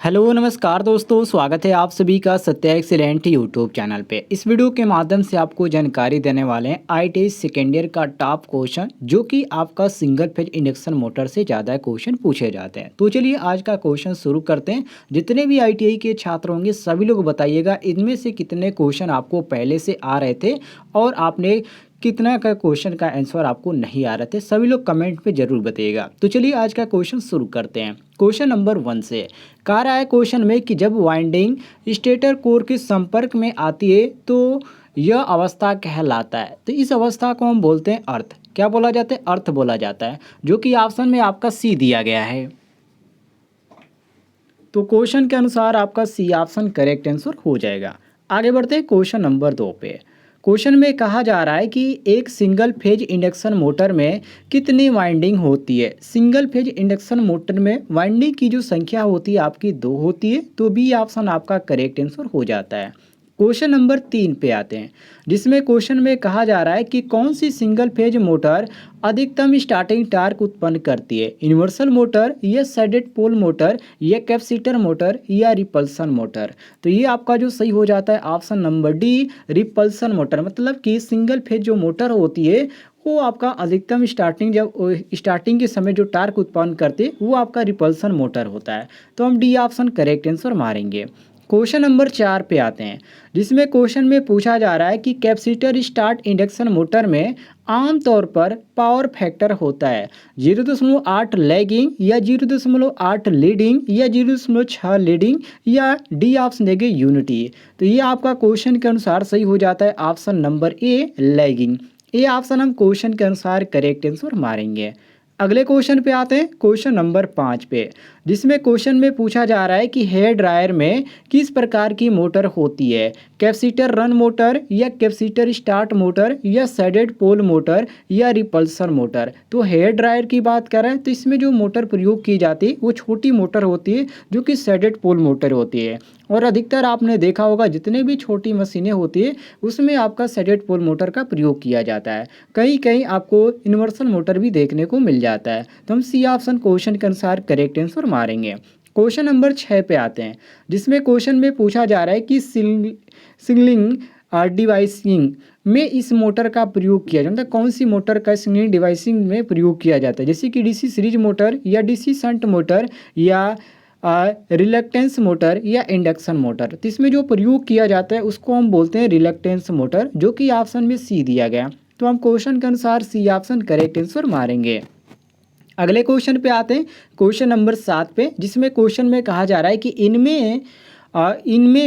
Hello नमस्कार दोस्तों, स्वागत है आप सभी का सत्या एक्सीलेंट यूट्यूब चैनल पे। इस वीडियो के माध्यम से आपको जानकारी देने वाले हैं आईटीआई सेकेंड ईयर का टॉप क्वेश्चन, जो कि आपका सिंगल फेज इंडक्शन मोटर से ज़्यादा क्वेश्चन पूछे जाते हैं। तो चलिए आज का क्वेश्चन शुरू करते हैं। जितने भी आईटीआई के छात्र होंगे सभी लोग बताइएगा इनमें से कितने क्वेश्चन आपको पहले से आ रहे थे और आपने कितना का क्वेश्चन का आंसर आपको नहीं आ रहे थे। सभी लोग कमेंट पे जरूर बताइएगा। तो चलिए आज का क्वेश्चन शुरू करते हैं। क्वेश्चन नंबर 1 से कह रहा है क्वेश्चन में कि जब वाइंडिंग स्टेटर कोर के संपर्क में आती है तो यह अवस्था कहलाता है। तो इस अवस्था को हम बोलते हैं अर्थ। क्या बोला जाता है? अर्थ बोला जाता है, जो कि ऑप्शन में आपका सी दिया गया है। तो क्वेश्चन के अनुसार आपका सी ऑप्शन करेक्ट आंसर हो जाएगा। आगे बढ़ते हैं क्वेश्चन नंबर 2 पे। क्वेश्चन में कहा जा रहा है कि एक सिंगल फेज इंडक्शन मोटर में कितनी वाइंडिंग होती है। सिंगल फेज इंडक्शन मोटर में वाइंडिंग की जो संख्या होती है आपकी 2 होती है। तो बी ऑप्शन आपका करेक्ट आंसर हो जाता है। क्वेश्चन नंबर 3 पे आते हैं, जिसमें क्वेश्चन में कहा जा रहा है कि कौन सी सिंगल फेज मोटर अधिकतम स्टार्टिंग टार्क उत्पन्न करती है। यूनिवर्सल मोटर या सैडेड पोल मोटर या कैपेसिटर मोटर या रिपल्सन मोटर। तो ये आपका जो सही हो जाता है option number D, repulsion motor. मतलब कि सिंगल फेज जो मोटर होती है वो आपका अधिकतम स्टार्टिंग के समय जो टार्क उत्पन्न करते वो आपका रिपल्सन मोटर होता है। तो हम डी ऑप्शन करेक्ट आंसर मारेंगे। क्वेश्चन नंबर 4 पे आते हैं, जिसमें क्वेश्चन में पूछा जा रहा है कि कैपेसिटर स्टार्ट इंडक्शन मोटर में आमतौर पर पावर फैक्टर होता है 0.8 लैगिंग या 0.8 लीडिंग या 0.6 लीडिंग या डी ऑप्शन देंगे यूनिटी। तो ये आपका क्वेश्चन के अनुसार सही हो जाता है ऑप्शन नंबर ए, लैगिंग। ये ऑप्शन हम क्वेश्चन के अनुसार करेक्ट आंसर मारेंगे। अगले क्वेश्चन पे आते हैं, क्वेश्चन नंबर 5 पे, जिसमें क्वेश्चन में पूछा जा रहा है कि हेयर ड्रायर में किस प्रकार की मोटर होती है। कैपेसिटर रन मोटर या कैपेसिटर स्टार्ट मोटर या सैडेड पोल मोटर या रिपल्सन मोटर। तो हेयर ड्रायर की बात कर रहे हैं तो इसमें जो मोटर प्रयोग की जाती है वो छोटी मोटर होती है, जो कि सैडेड पोल मोटर होती है। और अधिकतर आपने देखा होगा जितने भी छोटी मशीनें होती है उसमें आपका सैडेड पोल मोटर का प्रयोग किया जाता है। कहीं कहीं आपको यूनिवर्सल मोटर भी देखने को मिल जाता है। तो हम सी ऑप्शन क्वेश्चन के अनुसार करेक्ट आंसर मारेंगे। क्वेश्चन नंबर 6 पे आते हैं, जिसमें क्वेश्चन में पूछा जा रहा है कि सिग्नलिंग डिवाइसिंग में इस मोटर का प्रयोग किया जाता है। कौन सी मोटर का सिग्नलिंग डिवाइसिंग में प्रयोग किया जाता है, जैसे कि डीसी सीरीज मोटर या डीसी शंट मोटर या रिलक्टेंस मोटर या इंडक्शन मोटर। तो इसमें जो प्रयोग किया जाता है उसको हम बोलते हैं रिलक्टेंस मोटर, जो कि ऑप्शन में सी दिया गया। तो हम क्वेश्चन के अनुसार सी ऑप्शन करेक्ट आंसर मारेंगे। अगले क्वेश्चन पे आते हैं, क्वेश्चन नंबर 7 पे, जिसमें क्वेश्चन में कहा जा रहा है कि इनमें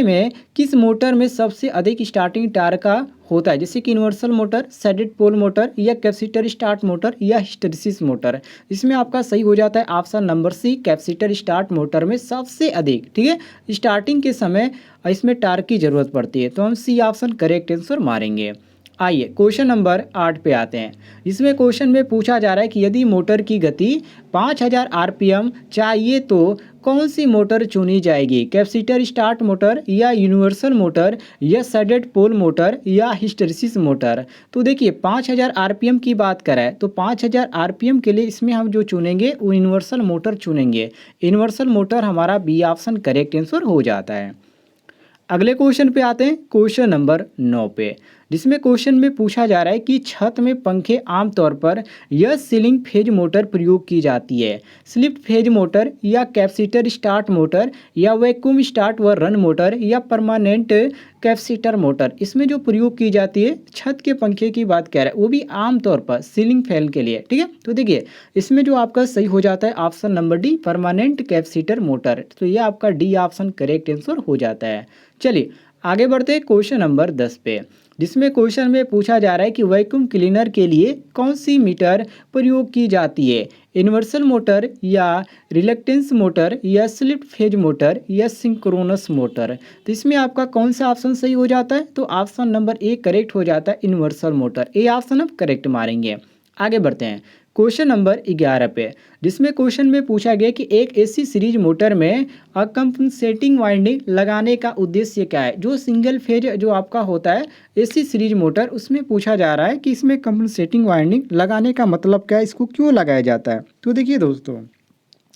में किस मोटर में सबसे अधिक स्टार्टिंग टार्क का होता है, जैसे कि universal motor, shaded pole motor या कैपेसिटर स्टार्ट मोटर या हिस्टैरिसीस मोटर। इसमें आपका सही हो जाता है option number C, capacitor start motor में सबसे अधिक, ठीक है, स्टार्टिंग के समय इसमें टार्क की ज़रूरत पड़ती है। तो हम सी ऑप्शन करेक्ट आंसर मारेंगे। आइए क्वेश्चन नंबर 8 पे आते हैं। इसमें क्वेश्चन में पूछा जा रहा है कि यदि मोटर की गति 5000 आरपीएम चाहिए तो कौन सी मोटर चुनी जाएगी। कैपेसिटर स्टार्ट मोटर या यूनिवर्सल मोटर या सैडेड पोल मोटर या हिस्टैरिसीस मोटर। तो देखिए 5000 आरपीएम की बात करें तो 5000 आरपीएम के लिए इसमें हम जो चुनेंगे वो यूनिवर्सल मोटर चुनेंगे। यूनिवर्सल मोटर हमारा बी ऑप्शन करेक्ट आंसर हो जाता है। अगले क्वेश्चन पे आते हैं, क्वेश्चन नंबर 9 पे, जिसमें क्वेश्चन में पूछा जा रहा है कि छत में पंखे आमतौर पर यह सीलिंग फेज मोटर प्रयोग की जाती है। स्लिप फेज मोटर या कैपेसिटर स्टार्ट मोटर या वैक्यूम स्टार्ट व रन मोटर या परमानेंट कैपेसिटर मोटर। इसमें जो प्रयोग की जाती है छत के पंखे की बात कर रहा है, वो भी आमतौर पर सीलिंग फैन के लिए, ठीक है। तो देखिए इसमें जो आपका सही हो जाता है option number D, permanent capacitor motor. तो ये आपका डी ऑप्शन करेक्ट आंसर हो जाता है। चलिए आगे बढ़ते हैं क्वेश्चन नंबर 10 पे, जिसमें क्वेश्चन में पूछा जा रहा है कि वैक्यूम क्लीनर के लिए कौन सी मीटर प्रयोग की जाती है। यूनिवर्सल मोटर या रिलक्टेंस मोटर या स्लिप फेज मोटर या सिंक्रोनस मोटर। तो इसमें आपका कौन सा ऑप्शन सही हो जाता है, तो ऑप्शन नंबर ए करेक्ट हो जाता है, यूनिवर्सल मोटर। ए ऑप्शन आप करेक्ट मारेंगे। आगे बढ़ते हैं क्वेश्चन नंबर 11 पे, जिसमें क्वेश्चन में पूछा गया कि एक एसी सीरीज मोटर में कंपनसेटिंग वाइंडिंग लगाने का उद्देश्य क्या है। जो सिंगल फेज जो आपका होता है एसी सीरीज मोटर, उसमें पूछा जा रहा है कि इसमें कंपनसेटिंग वाइंडिंग लगाने का मतलब क्या है, इसको क्यों लगाया जाता है। तो देखिए दोस्तों,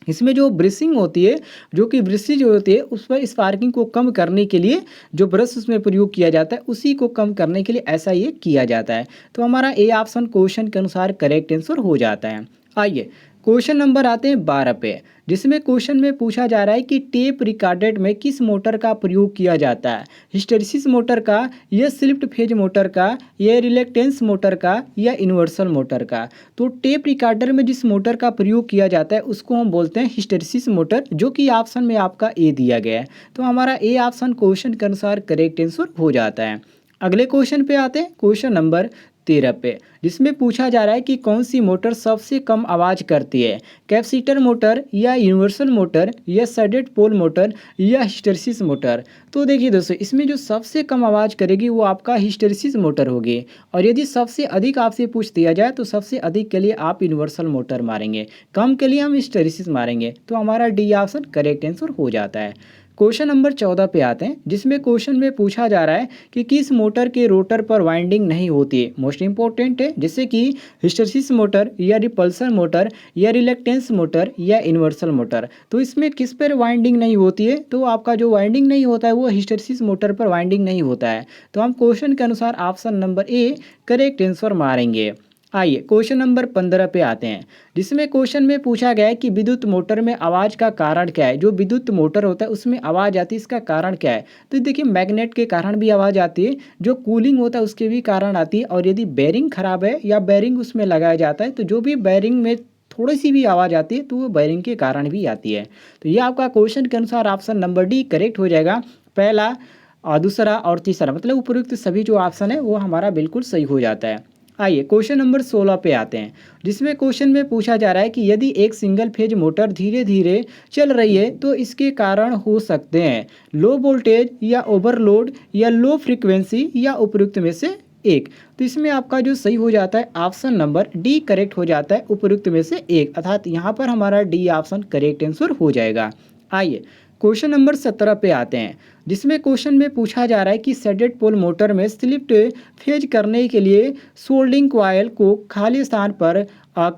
इसमें जो ब्रशिंग होती है, जो कि ब्रश जो होती है उस पर स्पार्किंग को कम करने के लिए जो ब्रश उसमें प्रयोग किया जाता है उसी को कम करने के लिए ऐसा ये किया जाता है। तो हमारा ए ऑप्शन क्वेश्चन के अनुसार करेक्ट आंसर हो जाता है। आइए क्वेश्चन नंबर आते हैं 12 पे, जिसमें क्वेश्चन में पूछा जा रहा है कि टेप रिकॉर्डेड में किस मोटर का प्रयोग किया जाता है, हिस्टैरिसीस मोटर का या स्लिप्ड फेज मोटर का या रिलक्टेंस मोटर का या यूनिवर्सल मोटर का। तो टेप रिकॉर्डर में जिस मोटर का प्रयोग किया जाता है उसको हम बोलते हैं हिस्टैरिसीस मोटर, जो कि ऑप्शन में आपका ए दिया गया है। तो हमारा ए ऑप्शन क्वेश्चन के अनुसार करेक्ट आंसर हो जाता है। अगले क्वेश्चन पे आते हैं, क्वेश्चन नंबर 13 पे, जिसमें पूछा जा रहा है कि कौन सी मोटर सबसे कम आवाज़ करती है, कैपेसिटर मोटर या यूनिवर्सल मोटर या सडेड पोल मोटर या हिस्टैरिसीस मोटर। तो देखिए दोस्तों, इसमें जो सबसे कम आवाज़ करेगी वो आपका हिस्टैरिसीस मोटर होगी, और यदि सबसे अधिक आपसे पूछ दिया जाए तो सबसे अधिक के लिए आप यूनिवर्सल मोटर मारेंगे, कम के लिए हम हिस्टैरिसीस मारेंगे। तो हमारा डी ऑप्शन करेक्ट आंसर हो जाता है। क्वेश्चन नंबर 14 पे आते हैं, जिसमें क्वेश्चन में पूछा जा रहा है कि किस मोटर के रोटर पर वाइंडिंग नहीं होती है। मोस्ट इंपॉर्टेंट है, जैसे कि हिस्टैरिसीस मोटर या रिपल्सन मोटर या रिलक्टेंस मोटर या यूनिवर्सल मोटर। तो इसमें किस पर वाइंडिंग नहीं होती है, तो आपका जो वाइंडिंग नहीं होता है वो हिस्टैरिसीस मोटर पर वाइंडिंग नहीं होता है। तो हम क्वेश्चन के अनुसार option number A correct answer मारेंगे। आइए क्वेश्चन नंबर 15 पे आते हैं, जिसमें क्वेश्चन में पूछा गया है कि विद्युत मोटर में आवाज़ का कारण क्या है। जो विद्युत मोटर होता है उसमें आवाज़ आती है, इसका कारण क्या है। तो देखिए मैग्नेट के कारण भी आवाज़ आती है, जो कूलिंग होता है उसके भी कारण आती है, और यदि बेरिंग खराब है या बेरिंग उसमें लगाया जाता है तो जो भी बेरिंग में थोड़ी सी भी आवाज़ आती है तो वो बेरिंग के कारण भी आती है। तो ये आपका क्वेश्चन के अनुसार ऑप्शन नंबर डी करेक्ट हो जाएगा। पहला और दूसरा और तीसरा, मतलब उपयुक्त सभी जो ऑप्शन है वो हमारा बिल्कुल सही हो जाता है। आइए क्वेश्चन नंबर 16 पे आते हैं, जिसमें क्वेश्चन में पूछा जा रहा है कि यदि एक सिंगल फेज मोटर धीरे धीरे चल रही है तो इसके कारण हो सकते हैं लो वोल्टेज या ओवरलोड या लो फ्रीक्वेंसी या उपयुक्त में से एक। तो इसमें आपका जो सही हो जाता है ऑप्शन नंबर डी करेक्ट हो जाता है, उपयुक्त में से एक, अर्थात यहाँ पर हमारा डी ऑप्शन करेक्ट आंसर हो जाएगा। आइए क्वेश्चन नंबर 17 पे आते हैं, जिसमें क्वेश्चन में पूछा जा रहा है कि सडेड पोल मोटर में स्लिप्ड फेज करने के लिए सोल्डिंग कॉयल को खाली स्थान पर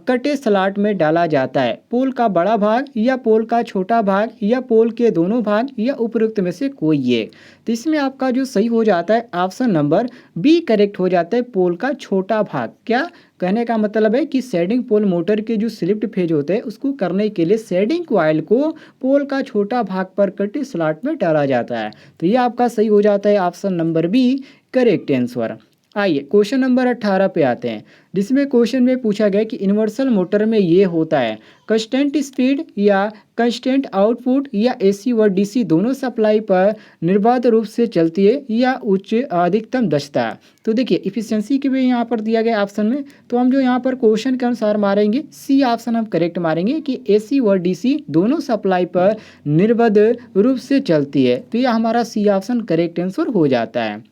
कटे स्लॉट में डाला जाता है। पोल का बड़ा भाग या पोल का छोटा भाग या पोल के दोनों भाग या उपयुक्त में से कोई एक। तो इसमें आपका जो सही हो जाता है ऑप्शन नंबर बी करेक्ट हो जाता है, पोल का छोटा भाग। क्या कहने का मतलब है कि शेडिंग पोल मोटर के जो स्लिप्ड फेज होते हैं उसको करने के लिए शेडिंग कॉयल को पोल का छोटा भाग पर कटे स्लॉट में डाला जाता है। तो ये आपका सही हो जाता है option number B correct answer. आइए क्वेश्चन नंबर 18 पे आते हैं, जिसमें क्वेश्चन में पूछा गया कि यूनिवर्सल मोटर में ये होता है कंस्टेंट स्पीड या कंस्टेंट आउटपुट या एसी व डीसी दोनों सप्लाई पर निर्बाध रूप से चलती है या उच्च अधिकतम दक्षता। तो देखिए इफिशियंसी के भी यहाँ पर दिया गया ऑप्शन में, तो हम जो यहाँ पर क्वेश्चन के अनुसार मारेंगे सी ऑप्शन हम करेक्ट मारेंगे कि एसी व डीसी दोनों सप्लाई पर निर्बाध रूप से चलती है। तो यह हमारा सी ऑप्शन करेक्ट आंसर हो जाता है।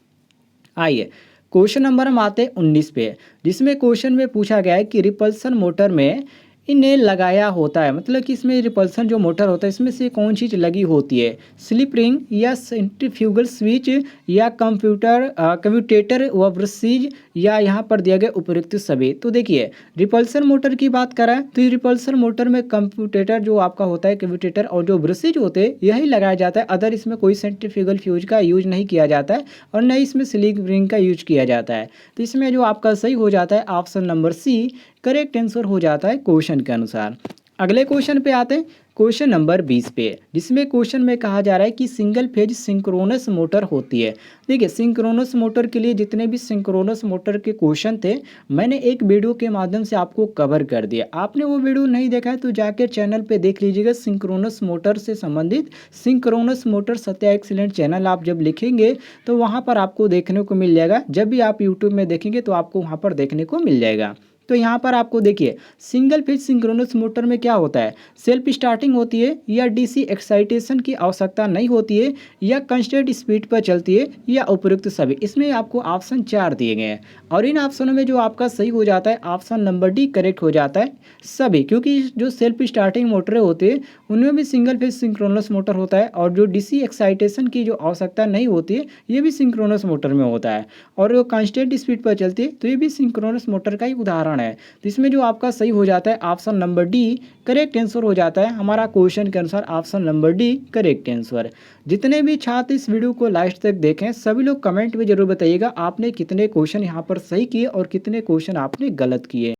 आइए क्वेश्चन नंबर हम आते हैं 19 पे, जिसमें क्वेश्चन में पूछा गया है कि रिपल्सन मोटर में इन्हें लगाया होता है, मतलब कि इसमें रिपल्सन जो मोटर होता है इसमें से कौन चीज़ लगी होती है, स्लिप रिंग या सेंट्रीफ्यूगल स्विच या कम्यूटेटर व ब्रशीज या यहाँ पर दिया गया उपयुक्त सभी। तो देखिए रिपल्सन मोटर की बात करें तो रिपल्सन मोटर में कम्यूटेटर जो आपका होता है, कम्यूटेटर और जो ब्रशीज होते हैं यही लगाया जाता है। अदर इसमें कोई सेंट्रीफ्यूगल फ्यूज का यूज नहीं किया जाता है और न ही इसमें स्लिप रिंग का यूज किया जाता है। तो इसमें जो आपका सही हो जाता है option number C correct answer हो जाता है क्वेश्चन के अनुसार। अगले क्वेश्चन पे आते हैं, क्वेश्चन नंबर 20 पे, जिसमें क्वेश्चन में कहा जा रहा है कि सिंगल फेज सिंक्रोनस मोटर होती है। देखिए सिंक्रोनस मोटर के लिए जितने भी सिंक्रोनस मोटर के क्वेश्चन थे मैंने एक वीडियो के माध्यम से आपको कवर कर दिया। आपने वो वीडियो नहीं देखा है तो जाकर चैनल पे देख लीजिएगा। सिंक्रोनस मोटर से संबंधित synchronous motor Satya excellent channel आप जब लिखेंगे तो वहाँ पर आपको देखने को मिल जाएगा। जब भी आप यूट्यूब में देखेंगे तो आपको वहाँ पर देखने को मिल जाएगा। तो यहाँ पर आपको देखिए सिंगल फेज सिंक्रोनस मोटर में क्या होता है, सेल्फ स्टार्टिंग होती है या डीसी एक्साइटेशन की आवश्यकता नहीं होती है या कांस्टेंट स्पीड पर चलती है या उपयुक्त सभी। इसमें आपको ऑप्शन 4 दिए गए हैं और इन ऑप्शनों में जो आपका सही हो जाता है ऑप्शन नंबर डी करेक्ट हो जाता है सभी, क्योंकि जो सेल्फ स्टार्टिंग मोटरें होती है उनमें भी सिंगल फेज सिंक्रोनस मोटर होता है और जो डीसी एक्साइटेशन की जो आवश्यकता नहीं होती है ये भी सिंक्रोनस मोटर में होता है और जो कांस्टेंट स्पीड पर चलती है तो ये भी सिंक्रोनस मोटर का ही उदाहरण है। है, तो इसमें जो आपका सही हो जाता है option number D correct answer हो जाता है। हमारा क्वेश्चन के अनुसार option number D correct answer. जितने भी छात्र इस वीडियो को लास्ट तक देखें सभी लोग कमेंट में जरूर बताइएगा आपने कितने क्वेश्चन यहाँ पर सही किए और कितने क्वेश्चन आपने गलत किए।